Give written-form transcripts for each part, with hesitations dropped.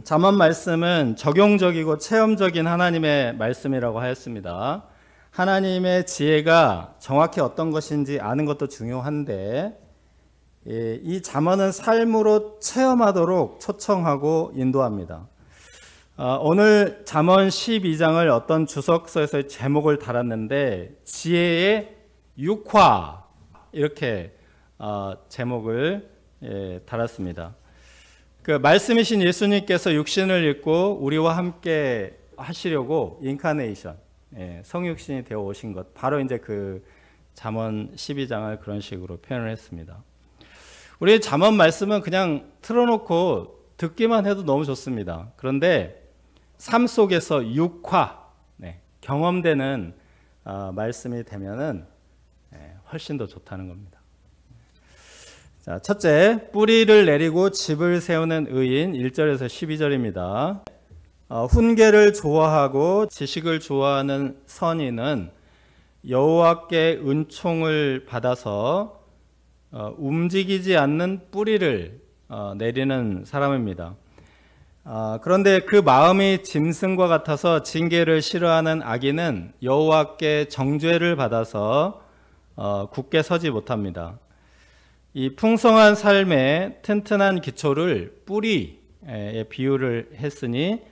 잠언 말씀은 적용적이고 체험적인 하나님의 말씀이라고 하였습니다. 하나님의 지혜가 정확히 어떤 것인지 아는 것도 중요한데 이 잠언은 삶으로 체험하도록 초청하고 인도합니다. 오늘 잠언 12장을 어떤 주석서에서 제목을 달았는데 지혜의 육화 이렇게 제목을 달았습니다. 그 말씀이신 예수님께서 육신을 입고 우리와 함께 하시려고 인카네이션, 성육신이 되어 오신 것, 바로 이제 그 잠언 12장을 그런 식으로 표현을 했습니다. 우리 잠언 말씀은 그냥 틀어놓고 듣기만 해도 너무 좋습니다. 그런데 삶 속에서 육화, 경험되는 말씀이 되면은 훨씬 더 좋다는 겁니다. 자, 첫째, 뿌리를 내리고 집을 세우는 의인 1절에서 12절입니다. 훈계를 좋아하고 지식을 좋아하는 선인은 여호와께 은총을 받아서 움직이지 않는 뿌리를 내리는 사람입니다. 그런데 그 마음이 짐승과 같아서 징계를 싫어하는 악인은 여호와께 정죄를 받아서 굳게 서지 못합니다. 이 풍성한 삶의 튼튼한 기초를 뿌리에 비유를 했으니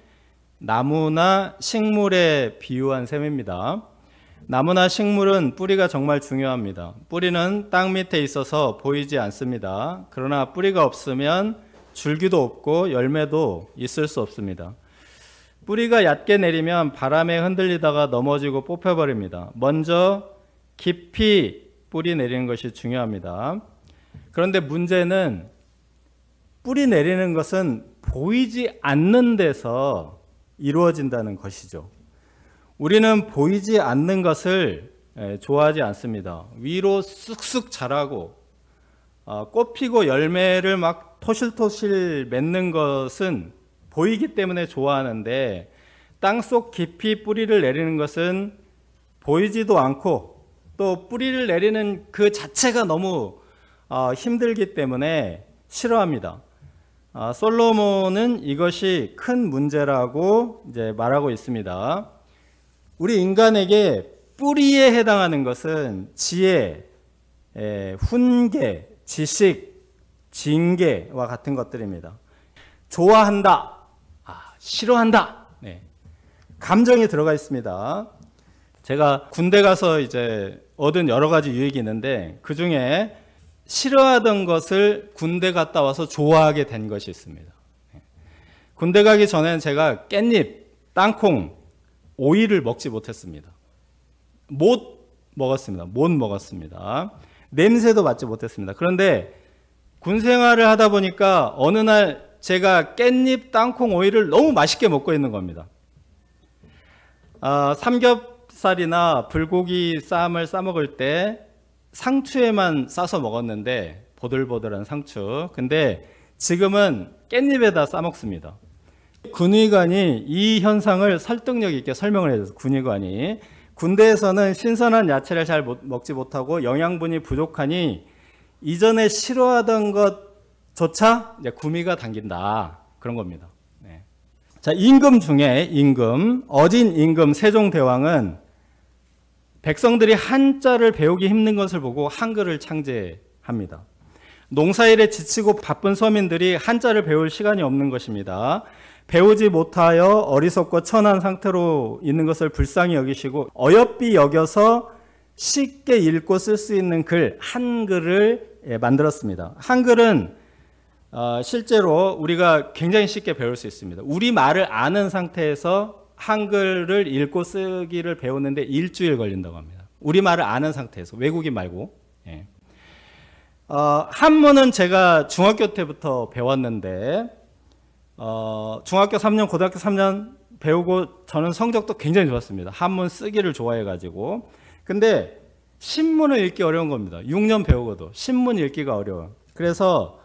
나무나 식물에 비유한 셈입니다. 나무나 식물은 뿌리가 정말 중요합니다. 뿌리는 땅 밑에 있어서 보이지 않습니다. 그러나 뿌리가 없으면 줄기도 없고 열매도 있을 수 없습니다. 뿌리가 얕게 내리면 바람에 흔들리다가 넘어지고 뽑혀버립니다. 먼저 깊이 뿌리 내리는 것이 중요합니다. 그런데 문제는 뿌리 내리는 것은 보이지 않는 데서 이루어진다는 것이죠. 우리는 보이지 않는 것을 좋아하지 않습니다. 위로 쑥쑥 자라고 꽃 피고 열매를 막 토실토실 맺는 것은 보이기 때문에 좋아하는데 땅속 깊이 뿌리를 내리는 것은 보이지도 않고 또 뿌리를 내리는 그 자체가 너무 힘들기 때문에 싫어합니다. 솔로몬은 이것이 큰 문제라고 이제 말하고 있습니다. 우리 인간에게 뿌리에 해당하는 것은 지혜, 훈계, 지식, 징계와 같은 것들입니다. 좋아한다, 싫어한다, 감정이 들어가 있습니다. 제가 군대 가서 이제 얻은 여러 가지 유익이 있는데 그 중에 싫어하던 것을 군대 갔다 와서 좋아하게 된 것이 있습니다. 군대 가기 전에는 제가 깻잎, 땅콩, 오이를 먹지 못했습니다. 못 먹었습니다. 냄새도 맡지 못했습니다. 그런데 군 생활을 하다 보니까 어느 날 제가 깻잎, 땅콩, 오이를 너무 맛있게 먹고 있는 겁니다. 삼겹살이나 불고기 쌈을 싸 먹을 때 상추에만 싸서 먹었는데 보들보들한 상추. 근데 지금은 깻잎에다 싸 먹습니다. 군의관이 이 현상을 설득력 있게 설명을 해줘서 군의관이 군대에서는 신선한 야채를 잘 먹지 못하고 영양분이 부족하니 이전에 싫어하던 것조차 이제 구미가 당긴다. 그런 겁니다. 자, 임금 중에 어진 임금 세종대왕은 백성들이 한자를 배우기 힘든 것을 보고 한글을 창제합니다. 농사일에 지치고 바쁜 서민들이 한자를 배울 시간이 없는 것입니다. 배우지 못하여 어리석고 천한 상태로 있는 것을 불쌍히 여기시고 어여삐 여겨서 쉽게 읽고 쓸 수 있는 글, 한글을 만들었습니다. 한글은 실제로 우리가 굉장히 쉽게 배울 수 있습니다. 우리말을 아는 상태에서 한글을 읽고 쓰기를 배우는데 일주일 걸린다고 합니다. 우리말을 아는 상태에서, 외국인 말고. 한문은 제가 중학교 때부터 배웠는데 중학교 3년, 고등학교 3년 배우고 저는 성적도 굉장히 좋았습니다. 한문 쓰기를 좋아해가지고. 근데 신문을 읽기 어려운 겁니다. 6년 배우고도 신문 읽기가 어려워요. 그래서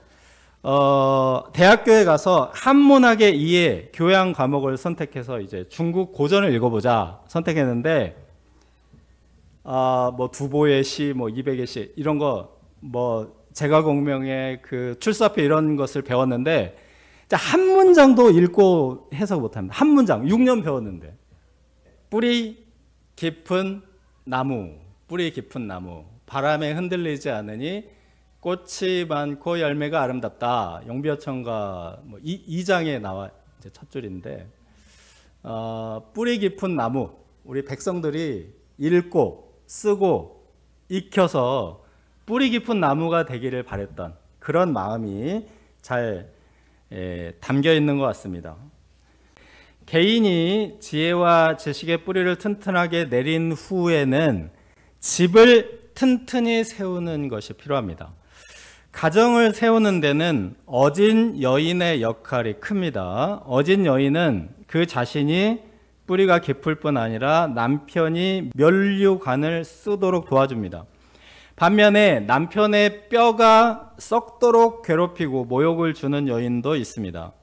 대학교에 가서 한문학의 2의 교양 과목을 선택해서 이제 중국 고전을 읽어보자 선택했는데 뭐 두보의 시, 뭐 이백의 시 이런 거 뭐 제가공명의 그 출사표 이런 것을 배웠는데 자, 한 문장도 읽고 해석 못합니다. 한 문장, 6년 배웠는데. 뿌리 깊은 나무, 뿌리 깊은 나무, 바람에 흔들리지 않으니 꽃이 많고 열매가 아름답다. 용비어천가 뭐 2장에 나와 이제 첫 줄인데, 뿌리 깊은 나무, 우리 백성들이 읽고 쓰고 익혀서 뿌리 깊은 나무가 되기를 바랬던 그런 마음이 잘 담겨 있는 것 같습니다. 개인이 지혜와 지식의 뿌리를 튼튼하게 내린 후에는 집을 튼튼히 세우는 것이 필요합니다. 가정을 세우는 데는 어진 여인의 역할이 큽니다. 어진 여인은 그 자신이 뿌리가 깊을 뿐 아니라 남편이 면류관을 쓰도록 도와줍니다. 반면에 남편의 뼈가 썩도록 괴롭히고 모욕을 주는 여인도 있습니다.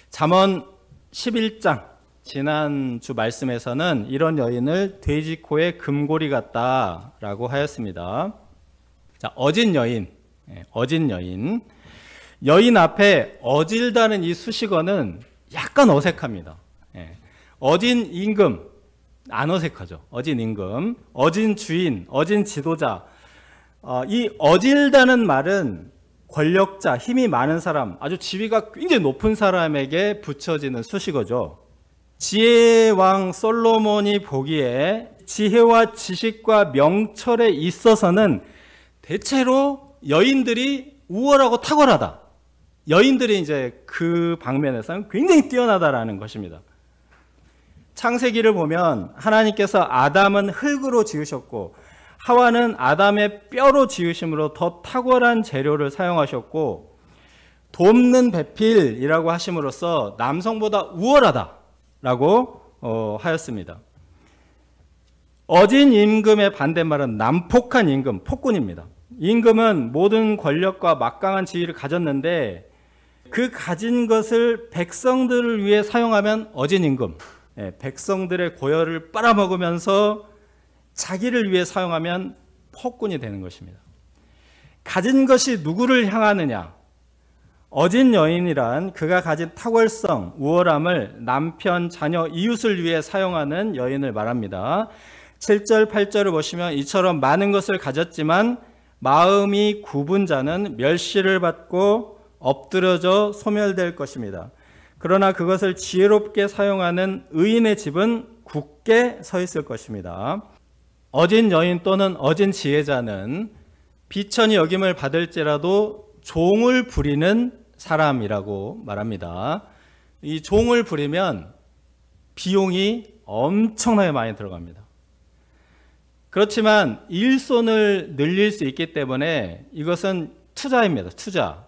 잠언 11장 지난주 말씀에서는 이런 여인을 돼지코의 금고리 같다라고 하였습니다. 자, 어진 여인, 어진 여인. 여인 앞에 어질다는 이 수식어는 약간 어색합니다. 어진 임금, 안 어색하죠. 어진 임금, 어진 주인, 어진 지도자. 이 어질다는 말은 권력자, 힘이 많은 사람, 아주 지위가 굉장히 높은 사람에게 붙여지는 수식어죠. 지혜왕 솔로몬이 보기에 지혜와 지식과 명철에 있어서는 대체로 여인들이 우월하고 탁월하다. 여인들이 이제 그 방면에서는 굉장히 뛰어나다라는 것입니다. 창세기를 보면 하나님께서 아담은 흙으로 지으셨고 하와는 아담의 뼈로 지으심으로 더 탁월한 재료를 사용하셨고 돕는 배필이라고 하심으로써 남성보다 우월하다라고 하였습니다. 어진 임금의 반대말은 난폭한 임금, 폭군입니다. 임금은 모든 권력과 막강한 지위를 가졌는데 그 가진 것을 백성들을 위해 사용하면 어진 임금, 백성들의 고열을 빨아먹으면서 자기를 위해 사용하면 폭군이 되는 것입니다. 가진 것이 누구를 향하느냐? 어진 여인이란 그가 가진 탁월성, 우월함을 남편, 자녀, 이웃을 위해 사용하는 여인을 말합니다. 7절, 8절을 보시면 이처럼 많은 것을 가졌지만 마음이 굽은 자는 멸시를 받고 엎드려져 소멸될 것입니다. 그러나 그것을 지혜롭게 사용하는 의인의 집은 굳게 서 있을 것입니다. 어진 여인 또는 어진 지혜자는 비천이 여김을 받을지라도 종을 부리는 사람이라고 말합니다. 이 종을 부리면 비용이 엄청나게 많이 들어갑니다. 그렇지만 일손을 늘릴 수 있기 때문에 이것은 투자입니다. 투자.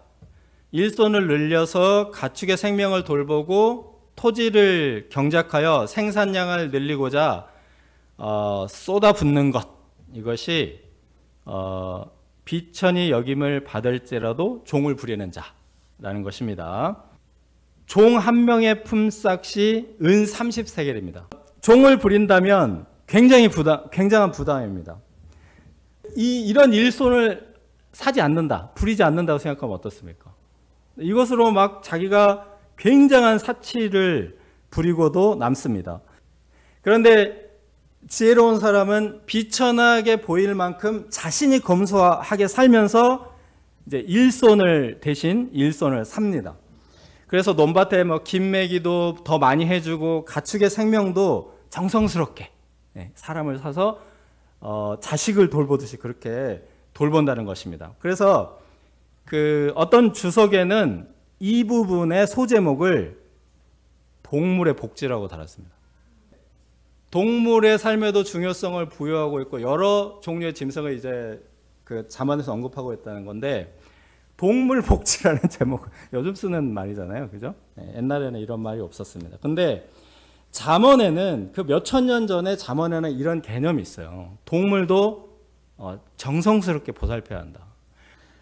일손을 늘려서 가축의 생명을 돌보고 토지를 경작하여 생산량을 늘리고자 쏟아붓는 것, 이것이 비천이 여김을 받을지라도 종을 부리는 자라는 것입니다. 종 한 명의 품삯이 은 30세겔입니다. 종을 부린다면 굉장한 부담입니다. 이런 일손을 사지 않는다, 부리지 않는다고 생각하면 어떻습니까? 이것으로 막 자기가 굉장한 사치를 부리고도 남습니다. 그런데 지혜로운 사람은 비천하게 보일 만큼 자신이 검소하게 살면서 이제 대신 일손을 삽니다. 그래서 논밭에 김매기도 더 많이 해주고 가축의 생명도 정성스럽게 사람을 사서 자식을 돌보듯이 그렇게 돌본다는 것입니다. 그래서 어떤 주석에는 이 부분의 소제목을 동물의 복지라고 달았습니다. 동물의 삶에도 중요성을 부여하고 있고 여러 종류의 짐승을 이제 잠언에서 언급하고 있다는 건데, 동물 복지라는 제목, 요즘 쓰는 말이잖아요, 그죠? 옛날에는 이런 말이 없었습니다. 근데 잠언에는 몇천 년 전에 잠언에는 이런 개념이 있어요. 동물도 정성스럽게 보살펴야 한다.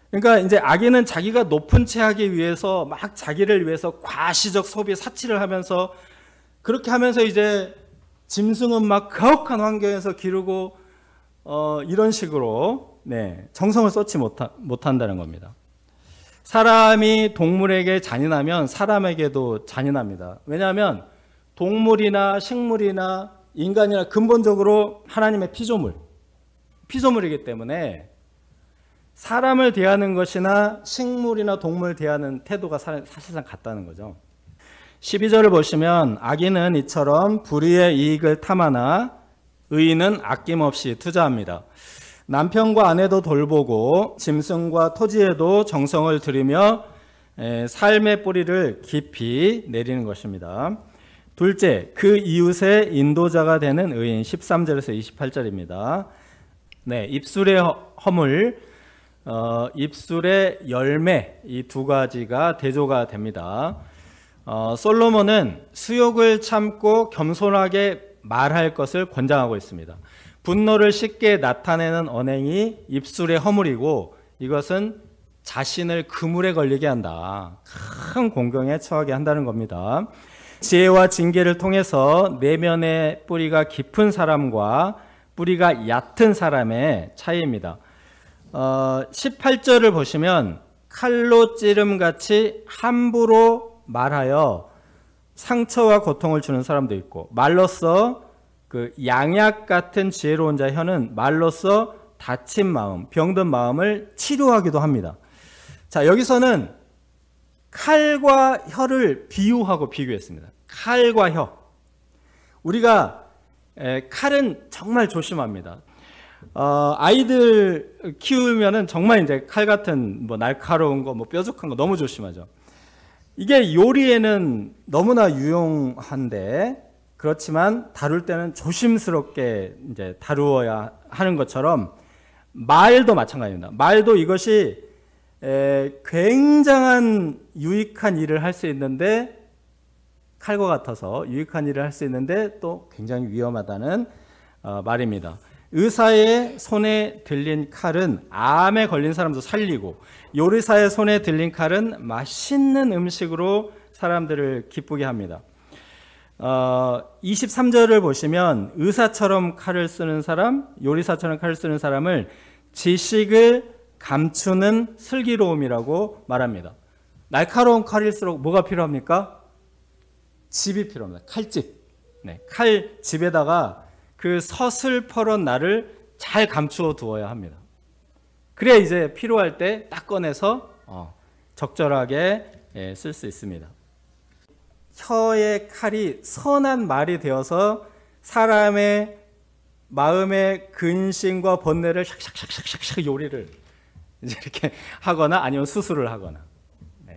그러니까 이제 악인은 자기가 높은 채 하기 위해서 막 자기를 위해서 과시적 소비, 사치를 하면서 그렇게 하면서 이제 짐승은 막 가혹한 환경에서 기르고 이런 식으로 정성을 쏟지 못한다는 겁니다. 사람이 동물에게 잔인하면 사람에게도 잔인합니다. 왜냐하면 동물이나 식물이나 인간이나 근본적으로 하나님의 피조물이기 때문에 사람을 대하는 것이나 식물이나 동물 대하는 태도가 사실상 같다는 거죠. 12절을 보시면 악인은 이처럼 불의의 이익을 탐하나 의인은 아낌없이 투자합니다. 남편과 아내도 돌보고 짐승과 토지에도 정성을 들이며 삶의 뿌리를 깊이 내리는 것입니다. 둘째, 그 이웃의 인도자가 되는 의인. 13절에서 28절입니다. 네, 입술의 허물, 입술의 열매, 이 두 가지가 대조가 됩니다. 솔로몬은 수욕을 참고 겸손하게 말할 것을 권장하고 있습니다. 분노를 쉽게 나타내는 언행이 입술의 허물이고 이것은 자신을 그물에 걸리게 한다. 큰 공경에 처하게 한다는 겁니다. 지혜와 징계를 통해서 내면의 뿌리가 깊은 사람과 뿌리가 얕은 사람의 차이입니다. 18절을 보시면 칼로 찌름같이 함부로 말하여 상처와 고통을 주는 사람도 있고 말로써 그 양약 같은 지혜로운 자 혀는 말로써 다친 마음, 병든 마음을 치료하기도 합니다. 자, 여기서는 칼과 혀를 비유하고 비교했습니다. 칼과 혀. 우리가 칼은 정말 조심합니다. 아이들 키우면은 정말 이제 칼 같은 뭐 날카로운 거, 뭐 뾰족한 거 너무 조심하죠. 이게 요리에는 너무나 유용한데 그렇지만 다룰 때는 조심스럽게 이제 다루어야 하는 것처럼 말도 마찬가지입니다. 말도 이것이 굉장한 유익한 일을 할 수 있는데 칼과 같아서 유익한 일을 할 수 있는데 또 굉장히 위험하다는 말입니다. 의사의 손에 들린 칼은 암에 걸린 사람도 살리고 요리사의 손에 들린 칼은 맛있는 음식으로 사람들을 기쁘게 합니다. 23절을 보시면 의사처럼 칼을 쓰는 사람, 요리사처럼 칼을 쓰는 사람을 지식을 감추는 슬기로움이라고 말합니다. 날카로운 칼일수록 뭐가 필요합니까? 집이 필요합니다. 칼집. 네, 칼집에다가 그 서슬퍼런 날을 잘 감추어 두어야 합니다. 그래야 이제 필요할 때 딱 꺼내서 적절하게 쓸 수 있습니다. 혀의 칼이 선한 말이 되어서 사람의 마음의 근심과 번뇌를 샥샥샥샥샥 요리를 이제 이렇게 하거나 아니면 수술을 하거나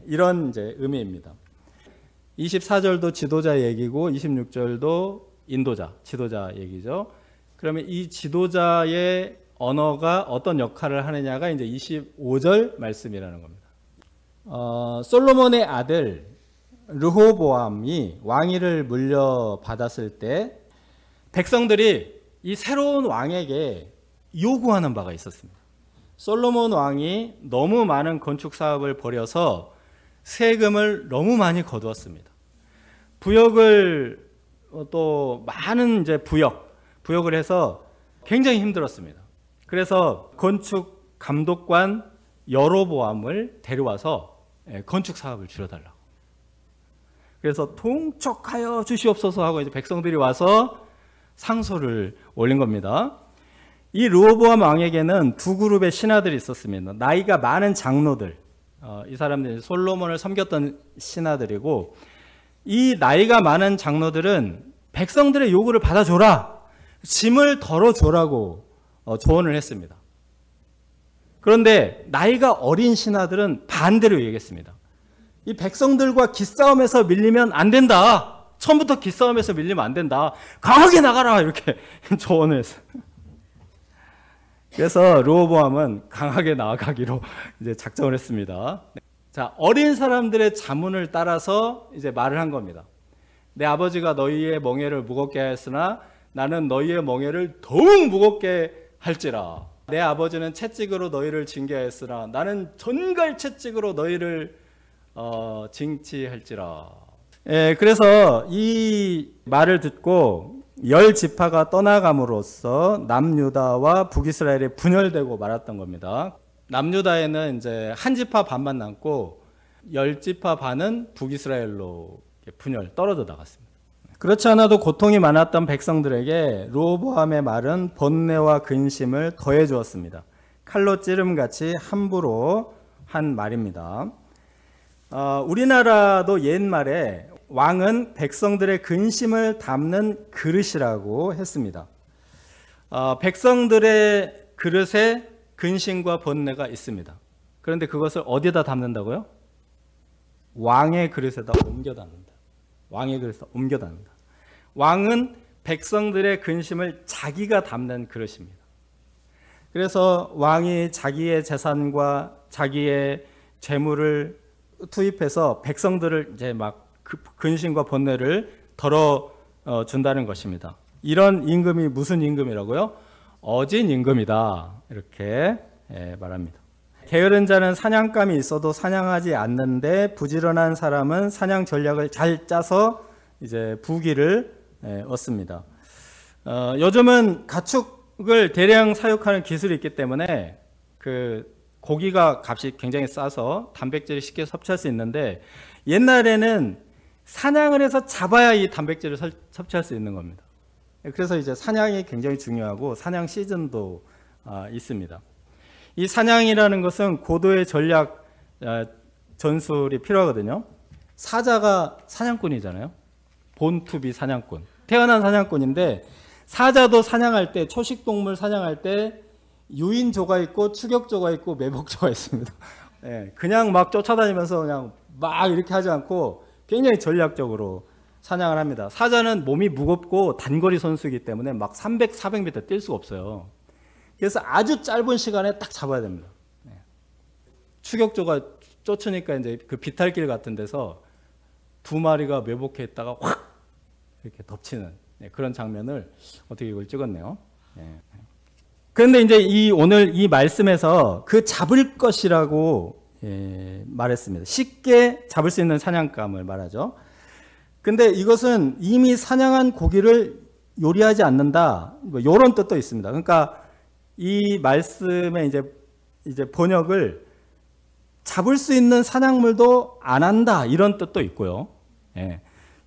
이런 이제 의미입니다. 24절도 지도자 얘기고 26절도 인도자, 지도자 얘기죠. 그러면 이 지도자의 언어가 어떤 역할을 하느냐가 이제 25절 말씀이라는 겁니다. 솔로몬의 아들 르호보암이 왕위를 물려받았을 때 백성들이 이 새로운 왕에게 요구하는 바가 있었습니다. 솔로몬 왕이 너무 많은 건축 사업을 벌여서 세금을 너무 많이 거두었습니다. 부역을 또 많은 이제 부역을 해서 굉장히 힘들었습니다. 그래서 건축 감독관 여로보암을 데려와서 건축 사업을 줄여달라고. 그래서 통촉하여 주시옵소서 하고 이제 백성들이 와서 상소를 올린 겁니다. 이 르호보암 왕에게는 두 그룹의 신하들이 있었습니다. 나이가 많은 장로들, 이 사람들이 솔로몬을 섬겼던 신하들이고 이 나이가 많은 장로들은 백성들의 요구를 받아줘라, 짐을 덜어줘라고 조언을 했습니다. 그런데 나이가 어린 신하들은 반대로 얘기했습니다. 이 백성들과 기싸움에서 밀리면 안 된다. 처음부터 기싸움에서 밀리면 안 된다. 강하게 나가라 이렇게 조언을 했어요. 그래서 르호보암은 강하게 나아가기로 이제 작정을 했습니다. 자, 어린 사람들의 자문을 따라서 이제 말을 한 겁니다. 내 아버지가 너희의 멍에를 무겁게 하였으나 나는 너희의 멍에를 더욱 무겁게 할지라. 내 아버지는 채찍으로 너희를 징계하였으나 나는 전갈 채찍으로 너희를 징치할지라. 그래서 이 말을 듣고 10지파가 떠나감으로써 남유다와 북이스라엘이 분열되고 말았던 겁니다. 남유다에는 이제 한 지파 반만 남고 10지파 반은 북이스라엘로 분열 떨어져 나갔습니다. 그렇지 않아도 고통이 많았던 백성들에게 르호보암의 말은 번뇌와 근심을 더해 주었습니다. 칼로 찌름같이 함부로 한 말입니다. 우리나라도 옛말에 왕은 백성들의 근심을 담는 그릇이라고 했습니다. 백성들의 그릇에 근심과 번뇌가 있습니다. 그런데 그것을 어디다 담는다고요? 왕의 그릇에다 옮겨 담는다. 왕의 그릇에다 옮겨 담는다. 왕은 백성들의 근심을 자기가 담는 그릇입니다. 그래서 왕이 자기의 재산과 자기의 재물을 투입해서 백성들을 이제 막 근심과 번뇌를 덜어 준다는 것입니다. 이런 임금이 무슨 임금이라고요? 어진 임금이다. 이렇게 말합니다. 게으른 자는 사냥감이 있어도 사냥하지 않는데 부지런한 사람은 사냥 전략을 잘 짜서 이제 부귀를 얻습니다. 요즘은 가축을 대량 사육하는 기술이 있기 때문에 그 고기가 값이 굉장히 싸서 단백질을 쉽게 섭취할 수 있는데 옛날에는 사냥을 해서 잡아야 이 단백질을 섭취할 수 있는 겁니다. 그래서 이제 사냥이 굉장히 중요하고 사냥 시즌도 있습니다. 이 사냥이라는 것은 고도의 전략 전술이 필요하거든요. 사자가 사냥꾼이잖아요. 본투비 사냥꾼. 태어난 사냥꾼인데 사자도 사냥할 때 초식동물 사냥할 때 유인조가 있고 추격조가 있고 매복조가 있습니다. 그냥 막 쫓아다니면서 그냥 막 이렇게 하지 않고 굉장히 전략적으로 사냥을 합니다. 사자는 몸이 무겁고 단거리 선수이기 때문에 막 300, 400m 뛸 수가 없어요. 그래서 아주 짧은 시간에 딱 잡아야 됩니다. 추격조가 쫓으니까 이제 그 비탈길 같은 데서 두 마리가 매복해 있다가 확 이렇게 덮치는 그런 장면을 어떻게 이걸 찍었네요. 그런데 이제 오늘 이 말씀에서 그 잡을 것이라고 말했습니다. 쉽게 잡을 수 있는 사냥감을 말하죠. 근데 이것은 이미 사냥한 고기를 요리하지 않는다. 뭐 이런 뜻도 있습니다. 그러니까 이 말씀의 이제 번역을 잡을 수 있는 사냥물도 안 한다. 이런 뜻도 있고요.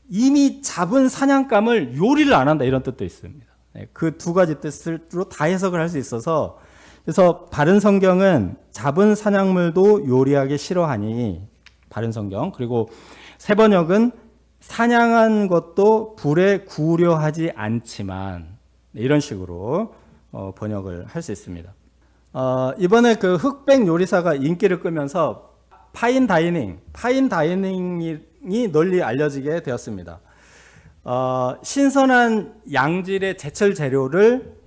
이미 잡은 사냥감을 요리를 안 한다. 이런 뜻도 있습니다. 그 두 가지 뜻으로 다 해석을 할 수 있어서 그래서 바른 성경은 잡은 사냥물도 요리하기 싫어하니 바른 성경 그리고 새 번역은 사냥한 것도 불에 구우려 하지 않지만 이런 식으로 번역을 할 수 있습니다. 이번에 그 흑백 요리사가 인기를 끌면서 파인다이닝이 널리 알려지게 되었습니다. 신선한 양질의 제철 재료를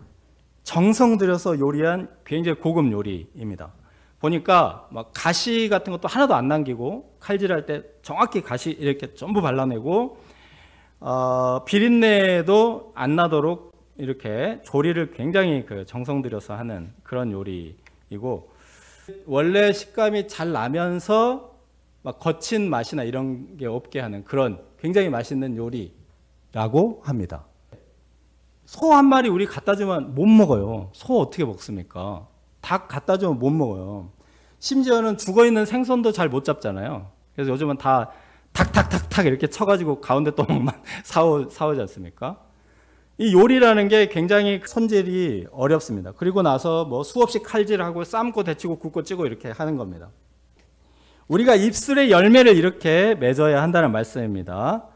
정성 들여서 요리한 굉장히 고급 요리입니다. 보니까 막 가시 같은 것도 하나도 안 남기고 칼질할 때 정확히 가시 이렇게 전부 발라내고 비린내도 안 나도록 이렇게 조리를 굉장히 그 정성 들여서 하는 그런 요리이고 원래 식감이 잘 나면서 막 거친 맛이나 이런 게 없게 하는 그런 굉장히 맛있는 요리라고 합니다. 소 한 마리 우리 갖다 주면 못 먹어요. 소 어떻게 먹습니까? 닭 갖다 주면 못 먹어요. 심지어는 죽어있는 생선도 잘 못 잡잖아요. 그래서 요즘은 다 탁탁탁탁 이렇게 쳐가지고 가운데 또만 사오지 않습니까? 이 요리라는 게 굉장히 손질이 어렵습니다. 그리고 나서 뭐 수없이 칼질하고 삶고 데치고 굽고 찌고 이렇게 하는 겁니다. 우리가 입술의 열매를 이렇게 맺어야 한다는 말씀입니다.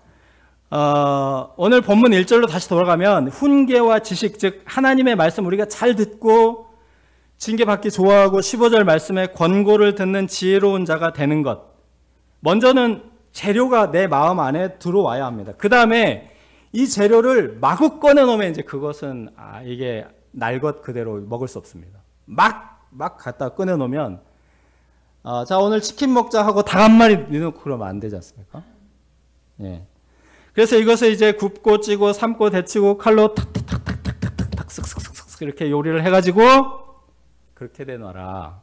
오늘 본문 1절로 다시 돌아가면 훈계와 지식, 즉 하나님의 말씀 우리가 잘 듣고 징계받기 좋아하고 15절 말씀에 권고를 듣는 지혜로운 자가 되는 것. 먼저는 재료가 내 마음 안에 들어와야 합니다. 그 다음에 이 재료를 마구 꺼내놓으면 이제 그것은 이게 날 것 그대로 먹을 수 없습니다. 막 갖다 꺼내놓으면 자 오늘 치킨 먹자 하고 닭 한 마리 넣고 그러면 안 되지 않습니까? 예. 그래서 이것을 이제 굽고 찌고 삶고 데치고 칼로 탁탁탁탁탁탁 쓱쓱쓱쓱 이렇게 요리를 해가지고 그렇게 내놔라.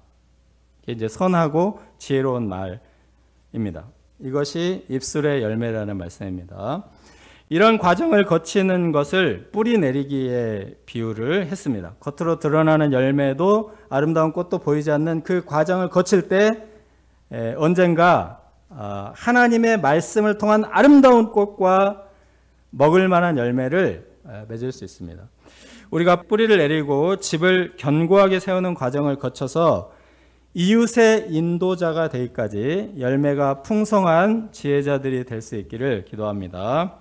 이게 이제 선하고 지혜로운 말입니다. 이것이 입술의 열매라는 말씀입니다. 이런 과정을 거치는 것을 뿌리 내리기에 비유를 했습니다. 겉으로 드러나는 열매도 아름다운 꽃도 보이지 않는 그 과정을 거칠 때 언젠가 하나님의 말씀을 통한 아름다운 꽃과 먹을 만한 열매를 맺을 수 있습니다. 우리가 뿌리를 내리고 집을 견고하게 세우는 과정을 거쳐서 이웃의 인도자가 되기까지 열매가 풍성한 지혜자들이 될 수 있기를 기도합니다.